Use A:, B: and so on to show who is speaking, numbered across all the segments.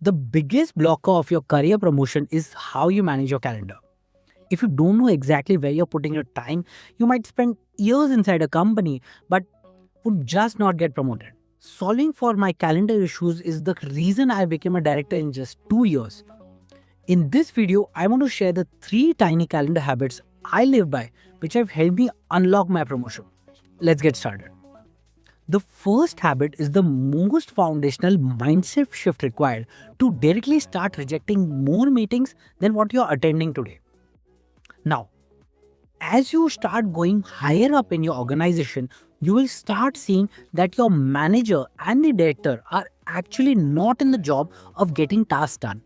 A: The biggest blocker of your career promotion is how you manage your calendar. If you don't know exactly where you're putting your time, you might spend years inside a company but would just not get promoted. Solving for my calendar issues is the reason I became a director in just 2 years. In this video, I want to share the 3 tiny calendar habits I live by, which have helped me unlock my promotion. Let's get started. The first habit is the most foundational mindset shift required to directly start rejecting more meetings than what you're attending today. Now, as you start going higher up in your organization, you will start seeing that your manager and the director are actually not in the job of getting tasks done.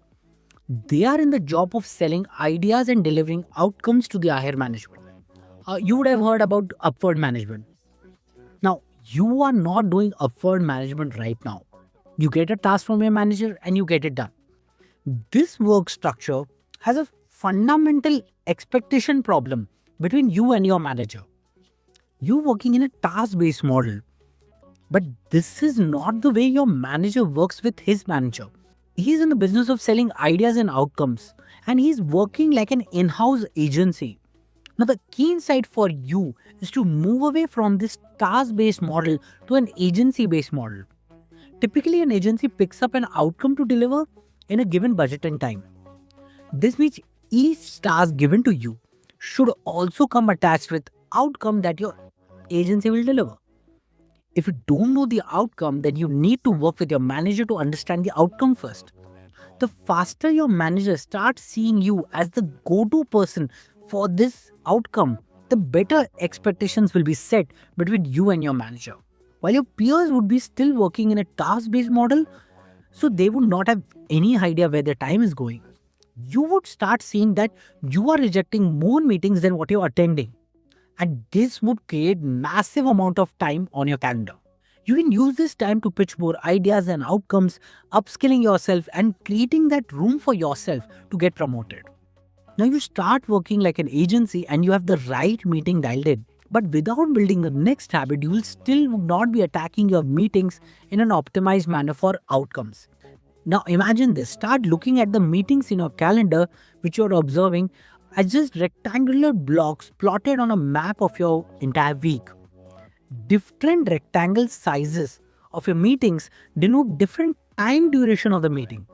A: They are in the job of selling ideas and delivering outcomes to the higher management. You would have heard about upward management. Now, you are not doing upward management right now. You get a task from your manager and you get it done. This work structure has a fundamental expectation problem between you and your manager. You're working in a task based model, but this is not the way your manager works with his manager. He's in the business of selling ideas and outcomes, and he's working like an in house agency. Now, the key insight for you is to move away from this task based model to an agency based model. Typically, an agency picks up an outcome to deliver in a given budget and time. This means each task given to you should also come attached with outcome that your agency will deliver. If you don't know the outcome, then you need to work with your manager to understand the outcome first. The faster your manager starts seeing you as the go-to person for this outcome, the better expectations will be set between you and your manager. While your peers would be still working in a task-based model, so they would not have any idea where their time is going. You would start seeing that you are rejecting more meetings than what you're attending. And this would create massive amount of time on your calendar. You can use this time to pitch more ideas and outcomes, upskilling yourself and creating that room for yourself to get promoted. Now you start working like an agency and you have the right meeting dialed in. But without building the next habit, you will still not be attacking your meetings in an optimized manner for outcomes. Now imagine this, start looking at the meetings in your calendar which you're observing as just rectangular blocks plotted on a map of your entire week. Different rectangle sizes of your meetings denote different time duration of the meeting.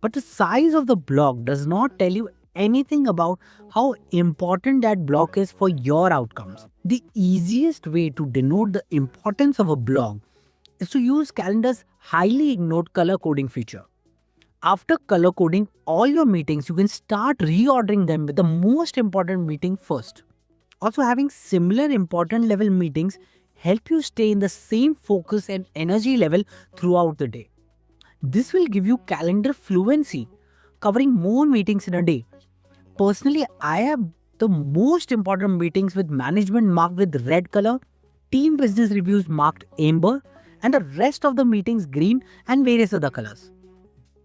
A: But the size of the block does not tell you anything about how important that block is for your outcomes. The easiest way to denote the importance of a block is to use calendar's highly ignored color coding feature. After color coding all your meetings, you can start reordering them with the most important meeting first. Also, having similar important level meetings help you stay in the same focus and energy level throughout the day. This will give you calendar fluency, covering more meetings in a day. Personally, I have the most important meetings with management marked with red color, team business reviews marked amber, and the rest of the meetings green and various other colors.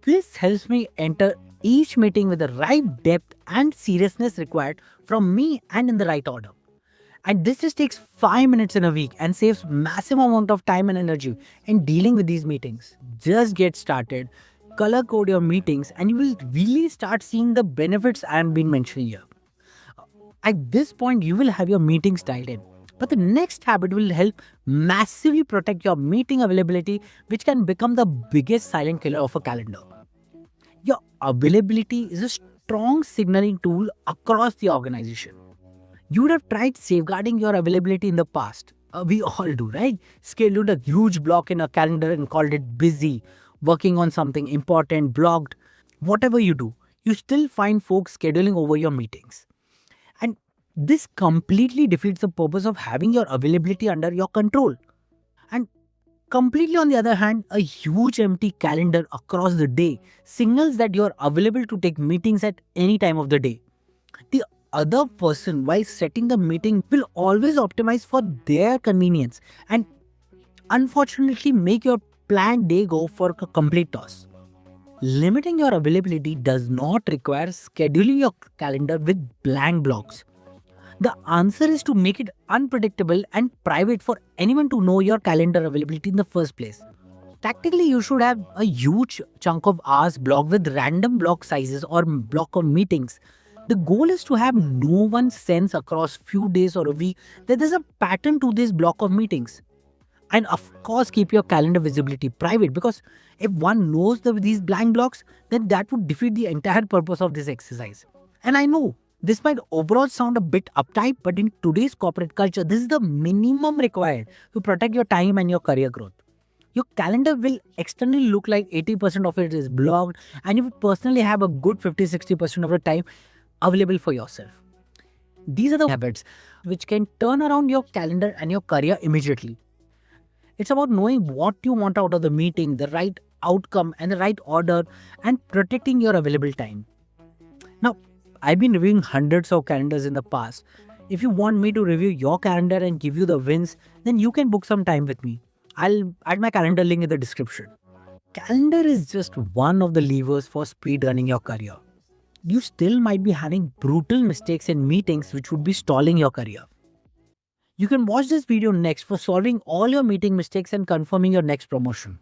A: This helps me enter each meeting with the right depth and seriousness required from me and in the right order. And this just takes 5 minutes in a week and saves massive amount of time and energy in dealing with these meetings. Just get started, color code your meetings and you will really start seeing the benefits I have been mentioning here. At this point, you will have your meetings dialed in. But the next habit will help massively protect your meeting availability, which can become the biggest silent killer of a calendar. Your availability is a strong signaling tool across the organization. You would have tried safeguarding your availability in the past. We all do, right? Scheduled a huge block in a calendar and called it busy, working on something important, blocked. Whatever you do, you still find folks scheduling over your meetings. And this completely defeats the purpose of having your availability under your control. And completely on the other hand, a huge empty calendar across the day signals that you're available to take meetings at any time of the day. The other person, while setting the meeting, will always optimize for their convenience and unfortunately make your planned day go for a complete toss. Limiting your availability does not require scheduling your calendar with blank blocks. The answer is to make it unpredictable and private for anyone to know your calendar availability in the first place. Tactically, you should have a huge chunk of hours blocked with random block sizes or block of meetings. The goal is to have no one sense across few days or a week that there's a pattern to this block of meetings. And of course, keep your calendar visibility private, because if one knows these blank blocks, then that would defeat the entire purpose of this exercise. And I know this might overall sound a bit uptight, but in today's corporate culture, this is the minimum required to protect your time and your career growth. Your calendar will externally look like 80% of it is blocked, and you will personally have a good 50-60% of the time available for yourself. These are the habits which can turn around your calendar and your career immediately. It's about knowing what you want out of the meeting, the right outcome, and the right order, and protecting your available time. Now, I've been reviewing hundreds of calendars in the past. If you want me to review your calendar and give you the wins, then you can book some time with me. I'll add my calendar link in the description. Calendar is just one of the levers for speed running your career. You still might be having brutal mistakes in meetings which would be stalling your career. You can watch this video next for solving all your meeting mistakes and confirming your next promotion.